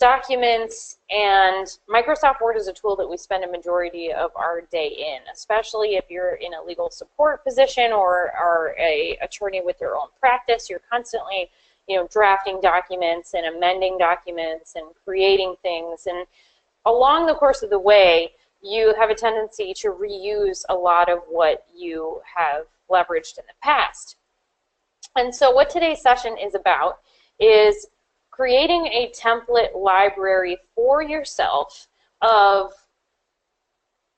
documents, and Microsoft Word is a tool that we spend a majority of our day in, especially if you're in a legal support position or are an attorney with your own practice. You're constantly, drafting documents and amending documents and creating things, and along the course of the way, you have a tendency to reuse a lot of what you have leveraged in the past. And so what today's session is about is creating a template library for yourself of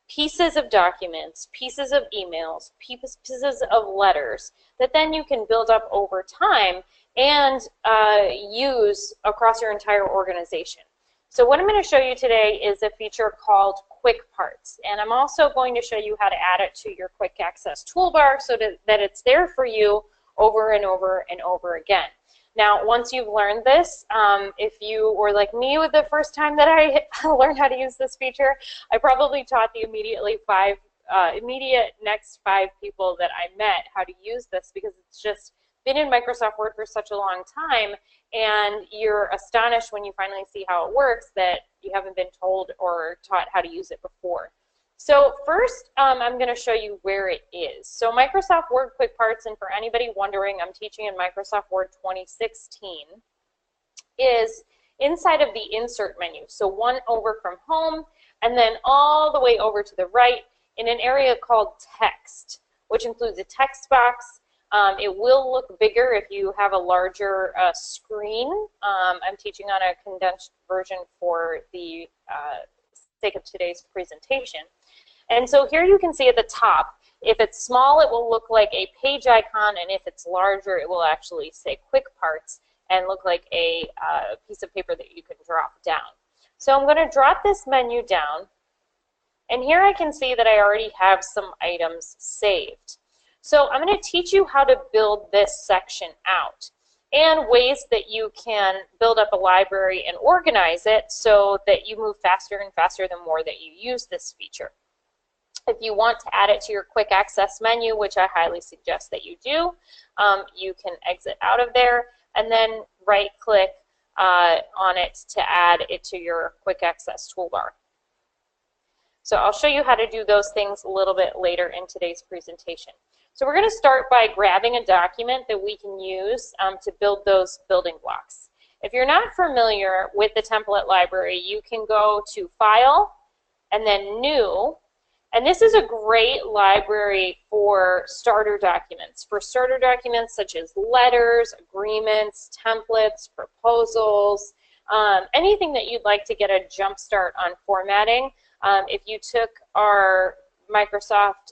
pieces of documents, pieces of emails, pieces of letters that then you can build up over time and use across your entire organization. So what I'm going to show you today is a feature called Quick Parts, and I'm also going to show you how to add it to your quick access toolbar so that it's there for you over and over and over again. Now, once you've learned this, if you were like me with the first time that I learned how to use this feature, I probably taught the immediate next 5 people that I met how to use this, because it's just been in Microsoft Word for such a long time, and you're astonished when you finally see how it works that you haven't been told or taught how to use it before. So first, I'm going to show you where it is. So Microsoft Word Quick Parts, and for anybody wondering, I'm teaching in Microsoft Word 2016, is inside of the Insert menu. So one over from Home, and then all the way over to the right in an area called Text, which includes a text box. It will look bigger if you have a larger screen. I'm teaching on a condensed version for the sake of today's presentation. And so here you can see at the top, if it's small, it will look like a page icon, and if it's larger, it will actually say Quick Parts and look like a piece of paper that you can drop down. So I'm going to drop this menu down, and here I can see that I already have some items saved. So I'm going to teach you how to build this section out and ways that you can build up a library and organize it so that you move faster and faster the more that you use this feature. If you want to add it to your quick access menu, which I highly suggest that you do, you can exit out of there and then right click on it to add it to your quick access toolbar. So I'll show you how to do those things a little bit later in today's presentation. So we're going to start by grabbing a document that we can use to build those building blocks. If you're not familiar with the template library, you can go to File and then New. And this is a great library for starter documents. For starter documents such as letters, agreements, templates, proposals, anything that you'd like to get a jump start on formatting. If you took our Microsoft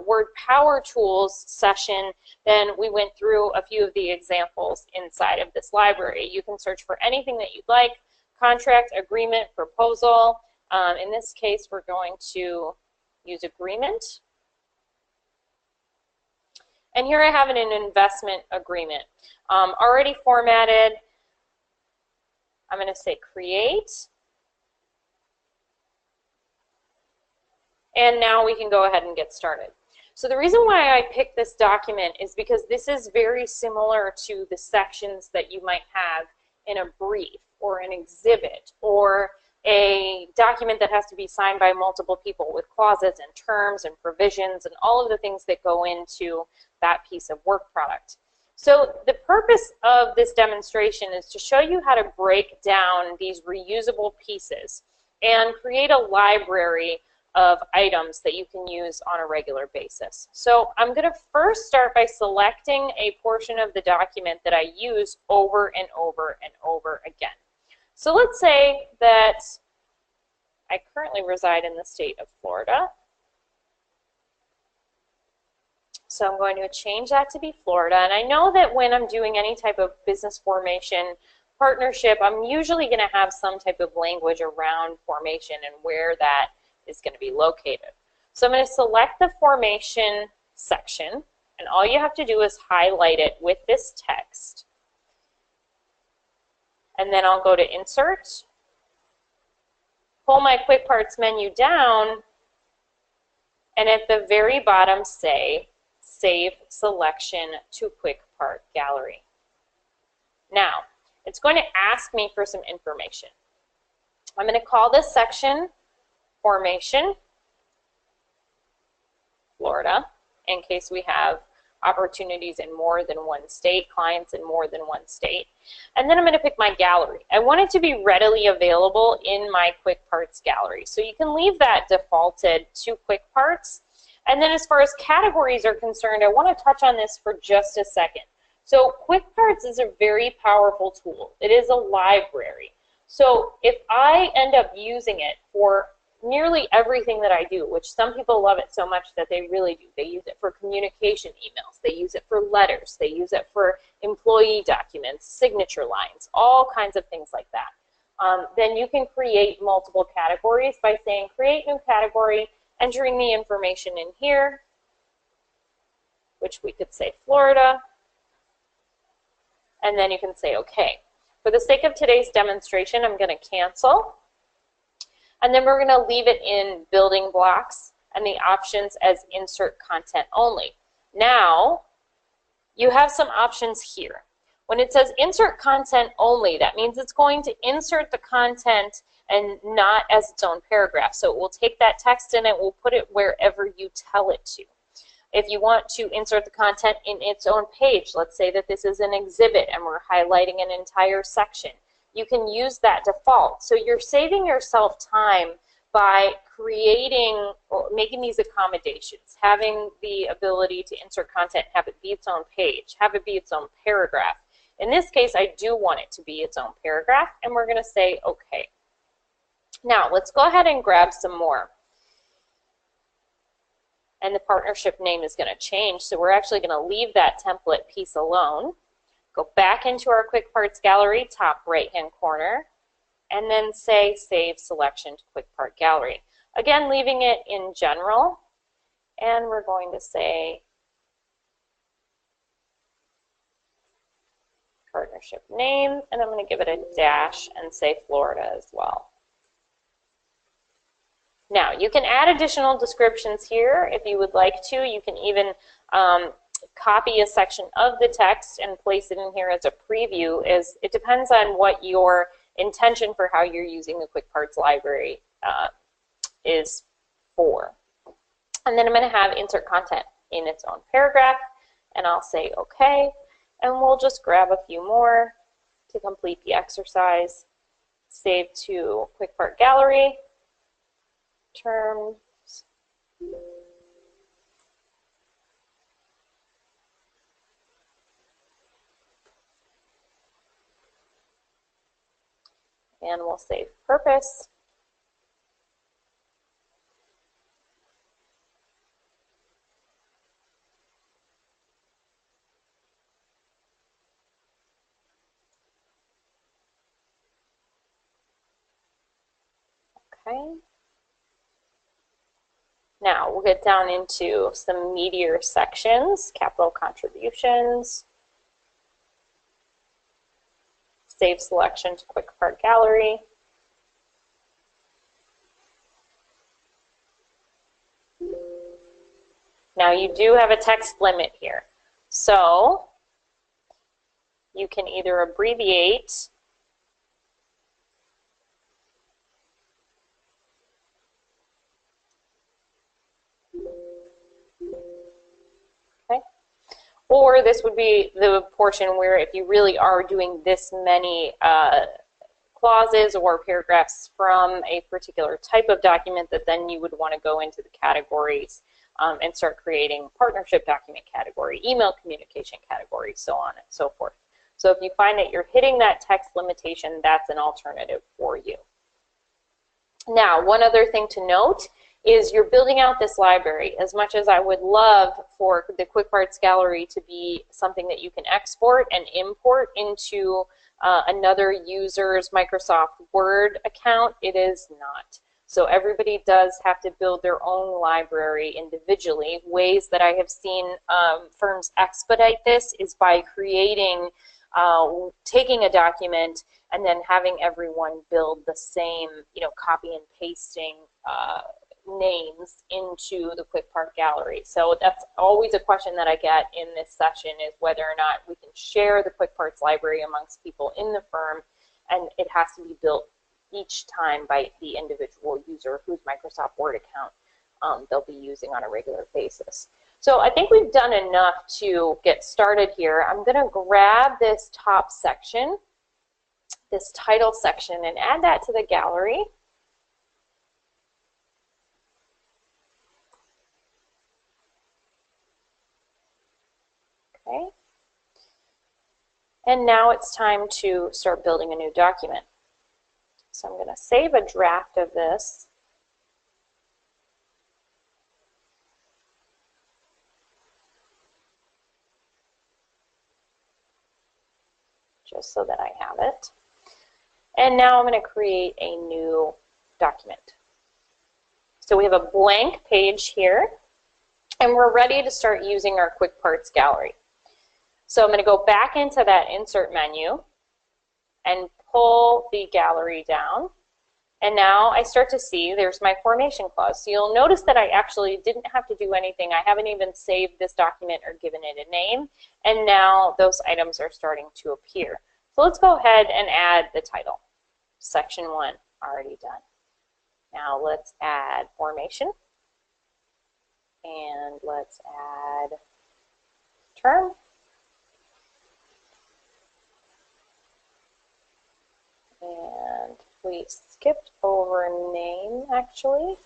Word Power Tools session, then we went through a few of the examples inside of this library. You can search for anything that you'd like: contract, agreement, proposal. In this case, we're going to use agreement. And here I have an investment agreement. Already formatted. I'm going to say create. And now we can go ahead and get started. So the reason why I picked this document is because this is very similar to the sections that you might have in a brief or an exhibit or a document that has to be signed by multiple people with clauses and terms and provisions and all of the things that go into that piece of work product. So the purpose of this demonstration is to show you how to break down these reusable pieces and create a library of items that you can use on a regular basis. So I'm going to first start by selecting a portion of the document that I use over and over and over again. So let's say that I currently reside in the state of Florida. So I'm going to change that to be Florida. And I know that when I'm doing any type of business formation, partnership, I'm usually going to have some type of language around formation and where that is going to be located. So I'm going to select the formation section, and all you have to do is highlight it with this text. And then I'll go to Insert, pull my Quick Parts menu down, and at the very bottom say Save Selection to Quick Part Gallery. Now, it's going to ask me for some information. I'm going to call this section Formation Florida, in case we have opportunities in more than one state, clients in more than one state. And then I'm going to pick my gallery. I want it to be readily available in my Quick Parts gallery. So you can leave that defaulted to Quick Parts. And then as far as categories are concerned, I want to touch on this for just a second. So Quick Parts is a very powerful tool. It is a library. So if I end up using it for nearly everything that I do, which some people love it so much that they really do. They use it for communication emails. They use it for letters. They use it for employee documents, signature lines, all kinds of things like that. Then you can create multiple categories by saying create new category, entering the information in here, which we could say Florida, and then you can say OK. For the sake of today's demonstration, I'm going to cancel. And then we're going to leave it in building blocks and the options as insert content only. Now, you have some options here. When it says insert content only, that means it's going to insert the content and not as its own paragraph. So it will take that text and it will put it wherever you tell it to. If you want to insert the content in its own page, let's say that this is an exhibit and we're highlighting an entire section, you can use that default. So you're saving yourself time by creating or making these accommodations, having the ability to insert content, have it be its own page, have it be its own paragraph. In this case, I do want it to be its own paragraph, and we're going to say OK. Now, let's go ahead and grab some more. And the partnership name is going to change, so we're actually going to leave that template piece alone. Go back into our Quick Parts gallery, top right-hand corner, and then say Save Selection to Quick Part Gallery. Again, leaving it in general, and we're going to say partnership name, and I'm going to give it a dash and say Florida as well. Now, you can add additional descriptions here if you would like to. You can even copy a section of the text and place it in here as a preview. It depends on what your intention for how you're using the Quick Parts library is for. And then I'm going to have insert content in its own paragraph, and I'll say OK. And we'll just grab a few more to complete the exercise. Save to Quick Part Gallery, terms, and we'll save purpose. Okay. Now we'll get down into some meatier sections, capital contributions, save selection to Quick Part Gallery. Now you do have a text limit here, so you can either abbreviate or this would be the portion where if you really are doing this many clauses or paragraphs from a particular type of document, that then you would want to go into the categories and start creating partnership document category, email communication category, so on and so forth. So if you find that you're hitting that text limitation, that's an alternative for you. Now, one other thing to note is you're building out this library. As much as I would love for the Quick Parts Gallery to be something that you can export and import into another user's Microsoft Word account, it is not. So everybody does have to build their own library individually. Ways that I have seen firms expedite this is by creating, taking a document and then having everyone build the same, copy and pasting names into the Quick Part Gallery. So that's always a question that I get in this session, is whether or not we can share the Quick Parts library amongst people in the firm, and it has to be built each time by the individual user whose Microsoft Word account they'll be using on a regular basis. So I think we've done enough to get started here. I'm going to grab this top section, this title section, and add that to the gallery. Okay. And now it's time to start building a new document. So I'm going to save a draft of this. Just so that I have it. And now I'm going to create a new document. So we have a blank page here, and we're ready to start using our Quick Parts gallery. So I'm going to go back into that insert menu and pull the gallery down. And now I start to see there's my formation clause. So you'll notice that I actually didn't have to do anything. I haven't even saved this document or given it a name. And now those items are starting to appear. So let's go ahead and add the title. Section 1, already done. Now let's add formation. And let's add term. And we skipped over name, actually.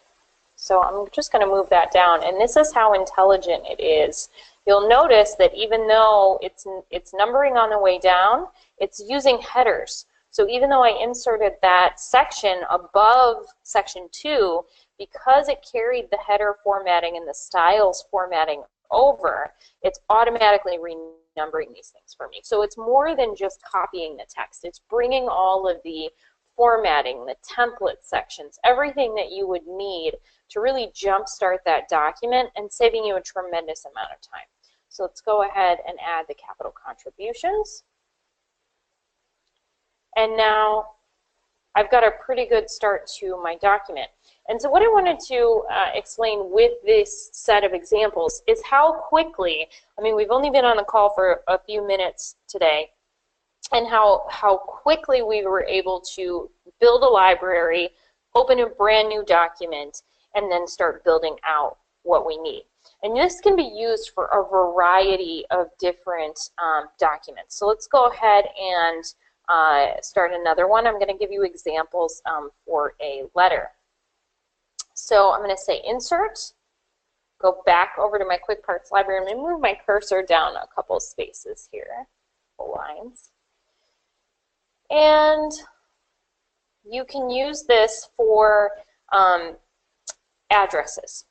So I'm just going to move that down. And this is how intelligent it is. You'll notice that even though it's numbering on the way down, it's using headers. So even though I inserted that section above section 2, because it carried the header formatting and the styles formatting over, it's automatically renumbering these things for me. So it's more than just copying the text. It's bringing all of the formatting, the template sections, everything that you would need to really jumpstart that document and saving you a tremendous amount of time. So let's go ahead and add the capital contributions. And now I've got a pretty good start to my document. And so what I wanted to explain with this set of examples is how quickly, I mean, we've only been on the call for a few minutes today, and how quickly we were able to build a library, open a brand new document, and then start building out what we need. And this can be used for a variety of different documents. So let's go ahead and start another one. I'm going to give you examples for a letter. So I'm going to say insert, go back over to my Quick Parts library. I'm going to move my cursor down a couple spaces here, couple lines. And you can use this for addresses.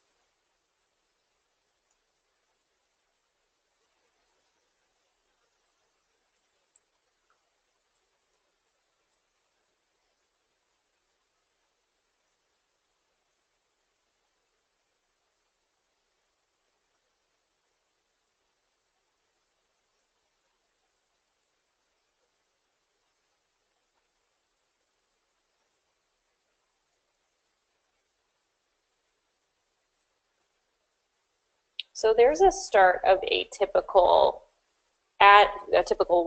So there's a start of a typical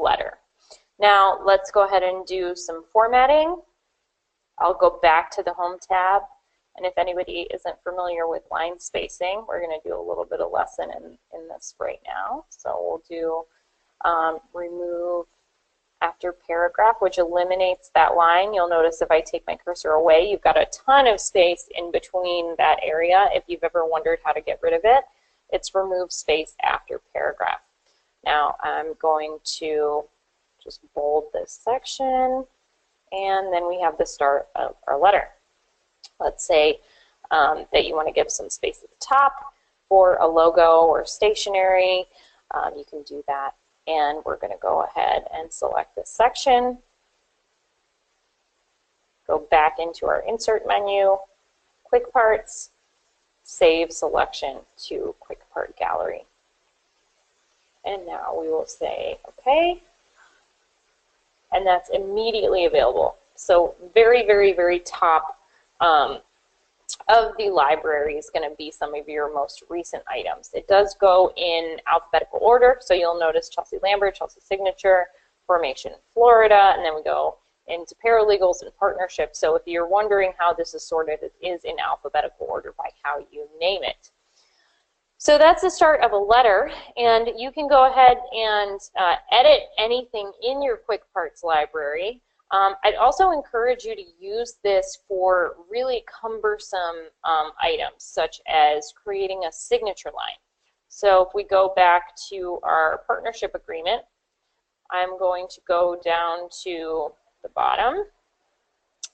letter. Now let's go ahead and do some formatting. I'll go back to the Home tab, and if anybody isn't familiar with line spacing, we're going to do a little bit of lesson in this right now. So we'll do remove after paragraph, which eliminates that line. You'll notice if I take my cursor away, you've got a ton of space in between that area. If you've ever wondered how to get rid of it, it's remove space after paragraph. Now I'm going to just bold this section, and then we have the start of our letter. Let's say that you want to give some space at the top for a logo or stationery. You can do that, and we're going to go ahead and select this section, go back into our insert menu, Quick Parts, save selection to Quick Part Gallery. And now we will say OK, and that's immediately available. So very, very, very top of the library is going to be some of your most recent items. It does go in alphabetical order, so you'll notice Chelsea Lambert, Chelsea Signature, Formation Florida, and then we go into paralegals and partnerships. So if you're wondering how this is sorted, it is in alphabetical order by how you name it. So that's the start of a letter, and you can go ahead and edit anything in your Quick Parts library. I'd also encourage you to use this for really cumbersome items, such as creating a signature line. So if we go back to our partnership agreement, I'm going to go down to the bottom,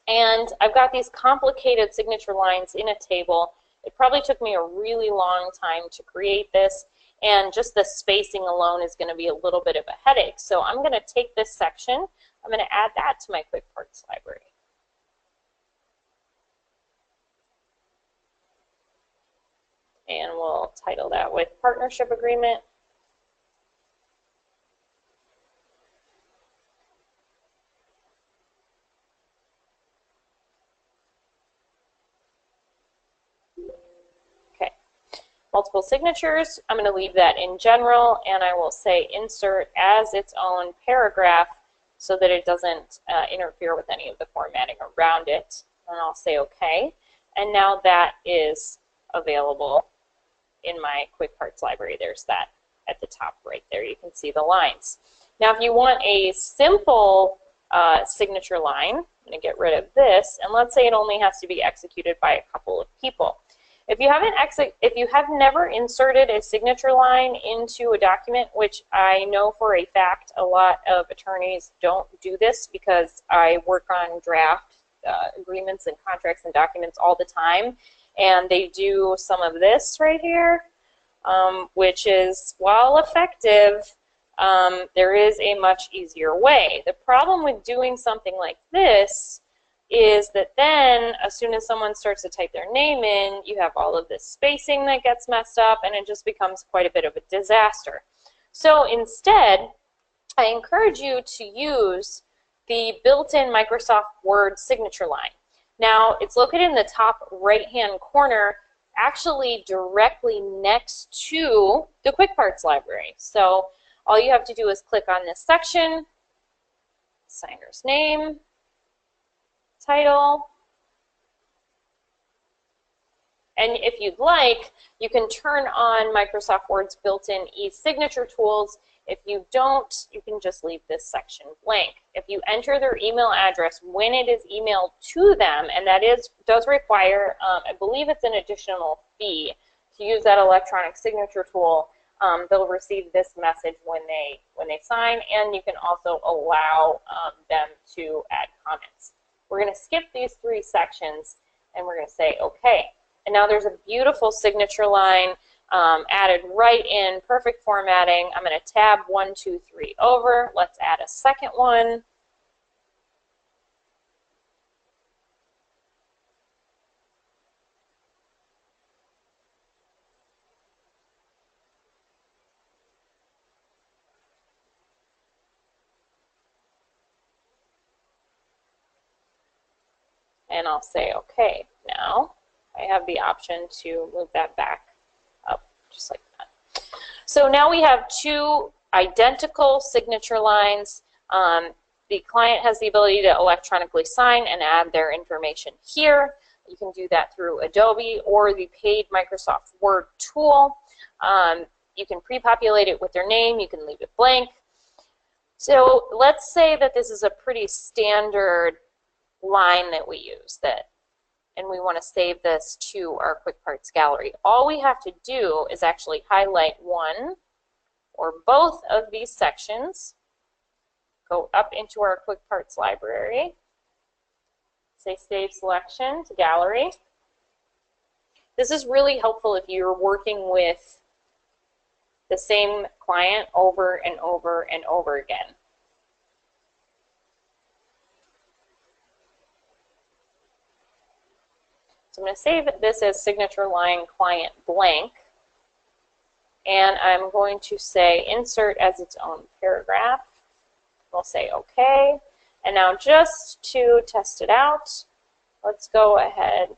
and I've got these complicated signature lines in a table. It probably took me a really long time to create this, and just the spacing alone is going to be a little bit of a headache. So I'm going to take this section, I'm going to add that to my Quick Parts library. And we'll title that with Partnership Agreement. Okay, multiple signatures, I'm going to leave that in general, and I will say insert as its own paragraph so that it doesn't interfere with any of the formatting around it. And I'll say OK. And now that is available in my Quick Parts library. There's that at the top right there. You can see the lines. Now if you want a simple signature line, I'm going to get rid of this, and let's say it only has to be executed by a couple of people. If you have never inserted a signature line into a document, which I know for a fact a lot of attorneys don't do this because I work on draft agreements and contracts and documents all the time, and they do some of this right here, which is, while effective, there is a much easier way. The problem with doing something like this is that then as soon as someone starts to type their name in, you have all of this spacing that gets messed up, and it just becomes quite a bit of a disaster. So instead, I encourage you to use the built-in Microsoft Word signature line. Now, it's located in the top right-hand corner, actually directly next to the Quick Parts library. So all you have to do is click on this section, signer's name, title, and if you'd like, you can turn on Microsoft Word's built-in e-signature tools. If you don't, you can just leave this section blank. If you enter their email address when it is emailed to them, and that does require, I believe it's an additional fee to use that electronic signature tool, they'll receive this message when they sign, and you can also allow them to add comments. We're going to skip these 3 sections, and we're going to say OK. And now there's a beautiful signature line added right in, perfect formatting. I'm going to tab 1, 2, 3 over. Let's add a second one. And I'll say OK. Now I have the option to move that back up, just like that. So now we have 2 identical signature lines. The client has the ability to electronically sign and add their information here. You can do that through Adobe or the paid Microsoft Word tool. You can pre-populate it with their name. You can leave it blank. So let's say that this is a pretty standard line that we use, and we want to save this to our Quick Parts gallery. All we have to do is actually highlight one or both of these sections, go up into our Quick Parts library, say Save Selection to Gallery. This is really helpful if you're working with the same client over and over and over again. So I'm going to save this as signature line client blank, and I'm going to say insert as its own paragraph. We'll say OK. And now just to test it out, let's go ahead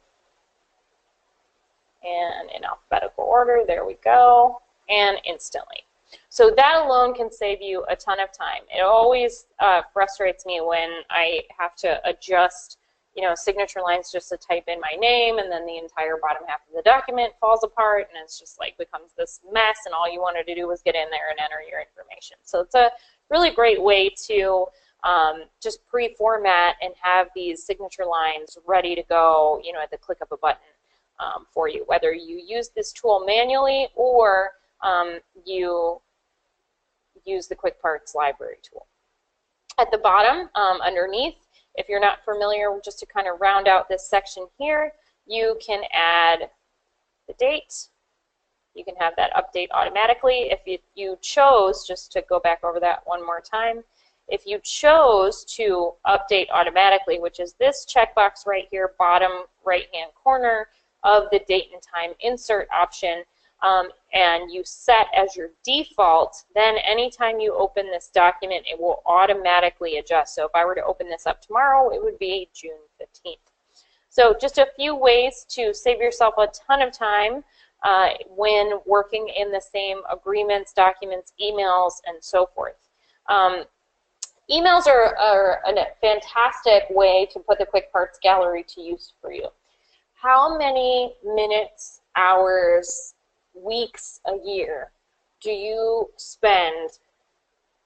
and in alphabetical order, there we go, and instantly. So that alone can save you a ton of time. It always frustrates me when I have to adjust, signature lines just to type in my name, and then the entire bottom half of the document falls apart, and it's just like becomes this mess, and all you wanted to do was get in there and enter your information. So it's a really great way to just pre-format and have these signature lines ready to go, at the click of a button for you, whether you use this tool manually or you use the Quick Parts Library tool. At the bottom, underneath, if you're not familiar, just to kind of round out this section here, you can add the date. You can have that update automatically. If you chose, just to go back over that one more time, if you chose to update automatically, which is this checkbox right here, bottom right-hand corner of the date and time insert option, and you set as your default, then anytime you open this document, it will automatically adjust. So if I were to open this up tomorrow, it would be June 15th. So just a few ways to save yourself a ton of time when working in the same agreements, documents, emails, and so forth. Emails are a fantastic way to put the Quick Parts Gallery to use for you. How many minutes, hours, weeks, a year do you spend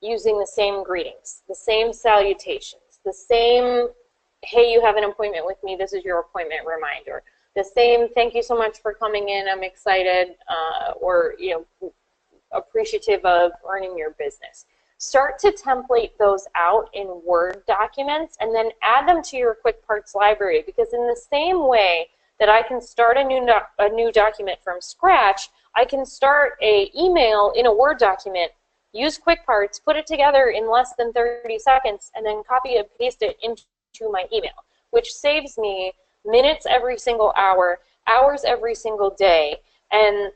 using the same greetings, the same salutations, the same, hey, you have an appointment with me, this is your appointment reminder, the same, thank you so much for coming in, I'm excited, or appreciative of earning your business. Start to template those out in Word documents and then add them to your Quick Parts library, because in the same way that I can start a new document from scratch, I can start an email in a Word document, use Quick Parts, put it together in less than 30 seconds, and then copy and paste it into my email, which saves me minutes every single hour, hours every single day, and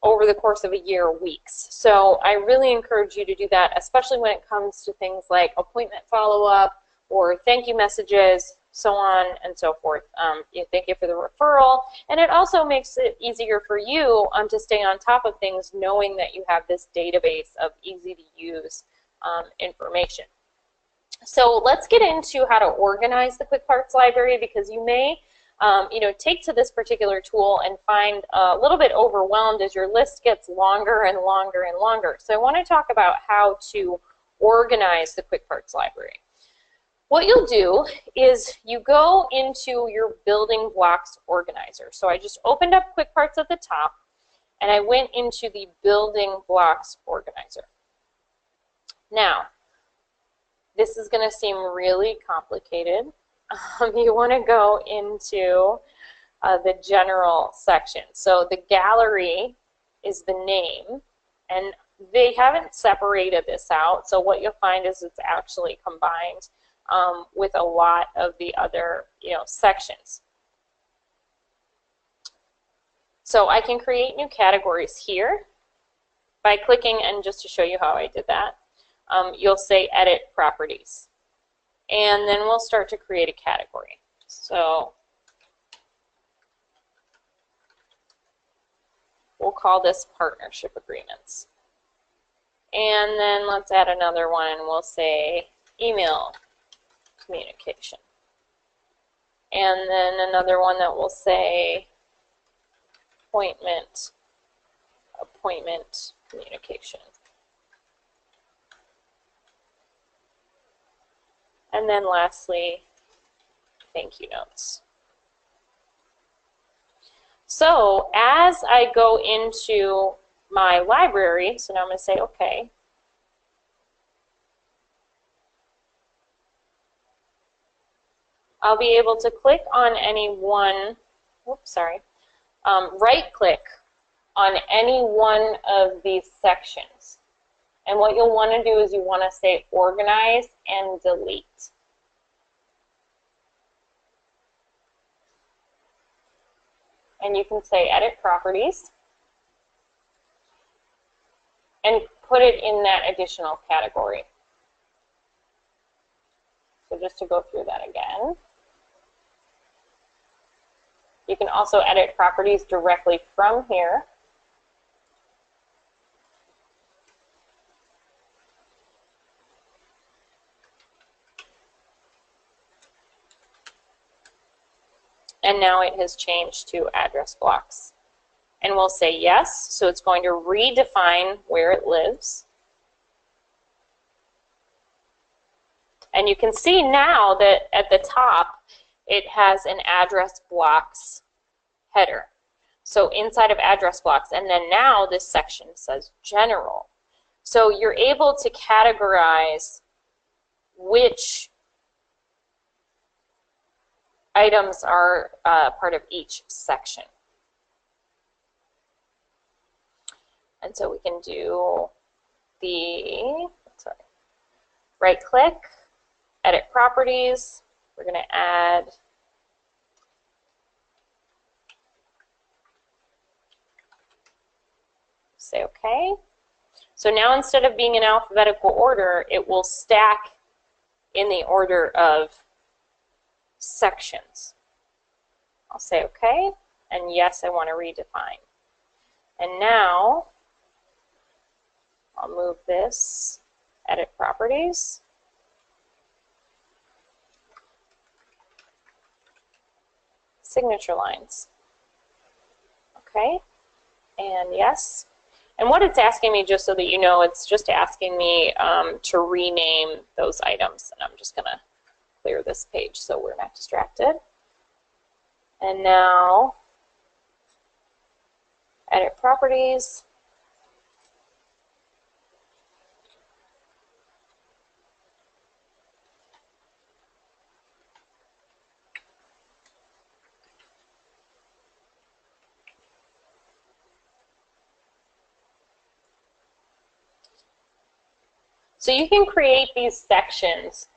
over the course of a year, weeks. So I really encourage you to do that, especially when it comes to things like appointment follow-up or thank you messages, so on and so forth. Thank you for the referral. And it also makes it easier for you to stay on top of things, knowing that you have this database of easy-to-use information. So let's get into how to organize the Quick Parts library, because you may take to this particular tool and find a little bit overwhelmed as your list gets longer and longer and longer. So I want to talk about how to organize the Quick Parts library. What you'll do is you go into your building blocks organizer. So I just opened up Quick Parts at the top, and I went into the building blocks organizer. Now, this is going to seem really complicated. You want to go into the general section. So the gallery is the name, and they haven't separated this out. So what you'll find is it's actually combined with a lot of the other sections. So I can create new categories here by clicking, and just to show you how I did that, you'll say Edit Properties. And then we'll start to create a category. So we'll call this Partnership Agreements. And then let's add another one, and we'll say Email Communication. And then another one that will say Appointment Communication. And then lastly, thank you notes. So as I go into my library, so now I'm going to say OK. I'll be able to click on any one, right-click on any one of these sections. And what you'll want to do is you want to say Organize and Delete. And you can say Edit Properties and put it in that additional category. So just to go through that again. You can also edit properties directly from here. And now it has changed to address blocks. And we'll say yes, so it's going to redefine where it lives. And you can see now that at the top, it has an address blocks header. So inside of address blocks, and then now this section says general. So you're able to categorize which items are part of each section. And so we can do the, right click, edit properties. We're going to add say OK. So now instead of being in alphabetical order, it will stack in the order of sections. I'll say OK, and yes, I want to redefine. And now I'll move this, edit properties. Signature lines. Okay, and yes. And what it's asking me, just so that you know, it's just asking me to rename those items. And I'm just going to clear this page so we're not distracted. And now, edit properties. So you can create these sections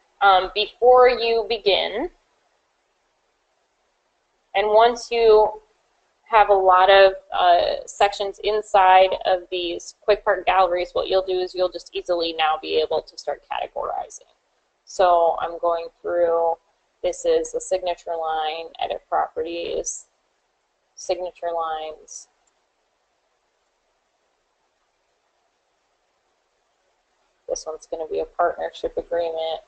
before you begin. And once you have a lot of sections inside of these quick part galleries, what you'll do is you'll just easily now be able to start categorizing. So I'm going through, this is the signature line, edit properties, signature lines. This one's going to be a partnership agreement.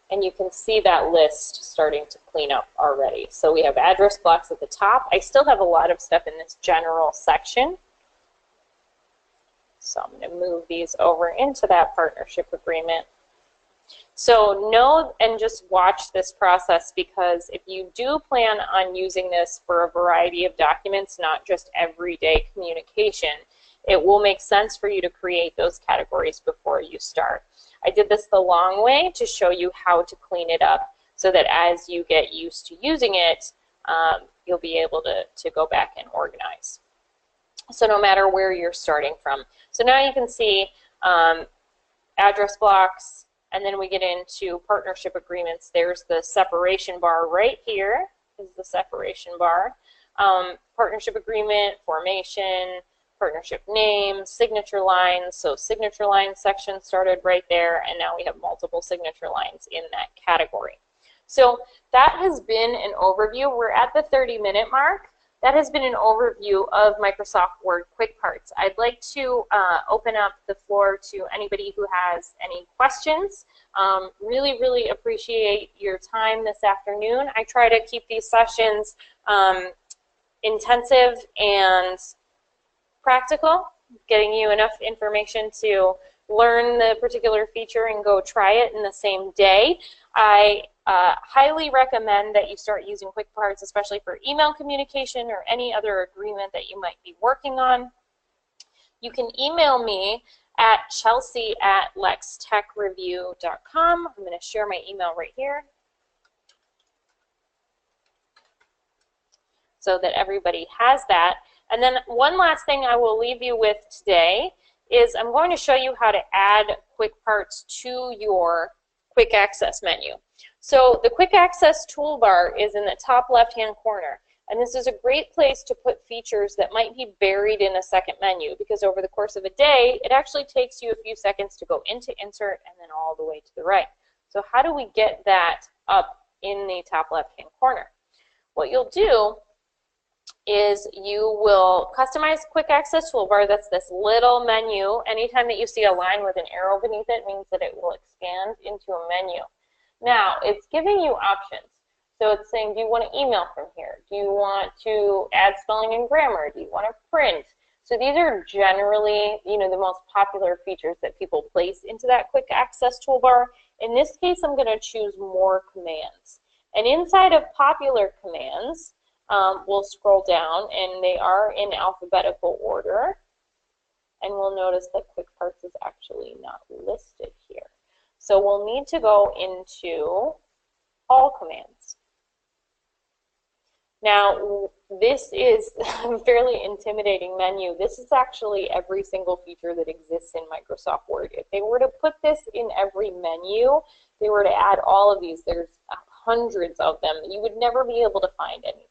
And you can see that list starting to clean up already. So we have address blocks at the top. I still have a lot of stuff in this general section. So I'm going to move these over into that partnership agreement. So know and just watch this process, because if you do plan on using this for a variety of documents, not just everyday communication, it will make sense for you to create those categories before you start. I did this the long way to show you how to clean it up so that as you get used to using it, you'll be able to go back and organize. So no matter where you're starting from. So now you can see address blocks, and then we get into partnership agreements. There's the separation bar right here, is the separation bar. Partnership agreement, formation, partnership name, signature lines. So signature line section started right there, and now we have multiple signature lines in that category. So that has been an overview. We're at the 30-minute mark. That has been an overview of Microsoft Word Quick Parts. I'd like to open up the floor to anybody who has any questions. Really, really appreciate your time this afternoon. I try to keep these sessions intensive and practical, getting you enough information to learn the particular feature and go try it in the same day. I highly recommend that you start using Quick Parts, especially for email communication or any other agreement that you might be working on. You can email me at chelsea@lextechreview.com. I'm going to share my email right here so that everybody has that. And then one last thing I will leave you with today is I'm going to show you how to add Quick Parts to your Quick Access menu. So the Quick Access toolbar is in the top left-hand corner, and this is a great place to put features that might be buried in a second menu, because over the course of a day, it actually takes you a few seconds to go into Insert and then all the way to the right. So how do we get that up in the top left-hand corner? What you'll do is you will customize quick access toolbar. That's this little menu. Anytime that you see a line with an arrow beneath it, means that it will expand into a menu. Now, it's giving you options. So it's saying, do you want to email from here? Do you want to add spelling and grammar? Do you want to print? So these are generally, the most popular features that people place into that quick access toolbar. In this case, I'm going to choose more commands. And inside of popular commands, we'll scroll down, and they are in alphabetical order. And we'll notice that quick parts is actually not listed here. So we'll need to go into all commands. Now, this is a fairly intimidating menu. This is actually every single feature that exists in Microsoft Word. If they were to put this in every menu, they were to add all of these, there's hundreds of them. You would never be able to find anything.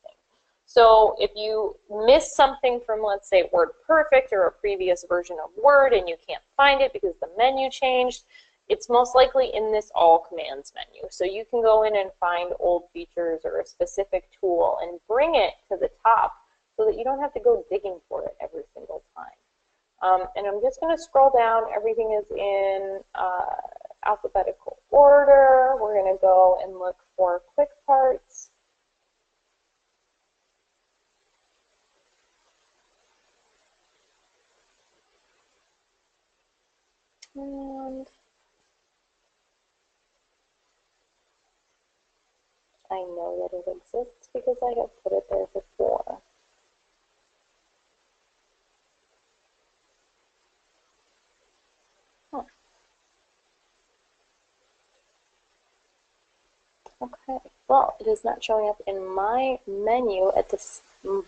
So if you miss something from, let's say, WordPerfect or a previous version of Word and you can't find it because the menu changed, it's most likely in this All Commands menu. So you can go in and find old features or a specific tool and bring it to the top so that you don't have to go digging for it every single time. And I'm just going to scroll down. Everything is in alphabetical order. We're going to go and look for quick parts. And I know that it exists because I have put it there before. Okay, well, it is not showing up in my menu at this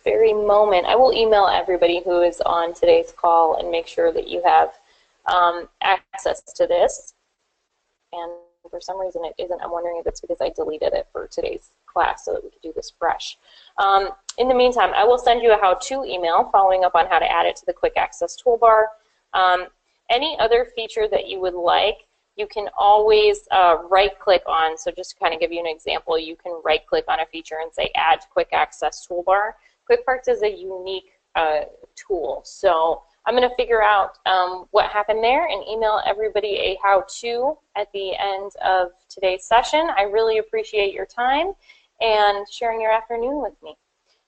very moment. I will email everybody who is on today's call and make sure that you have access to this. And for some reason it isn't. I'm wondering if it's because I deleted it for today's class so that we could do this fresh. In the meantime, I will send you a how-to email following up on how to add it to the quick access toolbar. Any other feature that you would like, you can always right-click on. So just to kind of give you an example, you can right-click on a feature and say Add to Quick Access Toolbar. Quick Parts is a unique tool. So I'm going to figure out what happened there and email everybody a how-to at the end of today's session. I really appreciate your time and sharing your afternoon with me.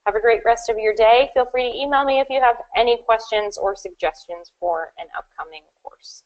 Have a great rest of your day. Feel free to email me if you have any questions or suggestions for an upcoming course.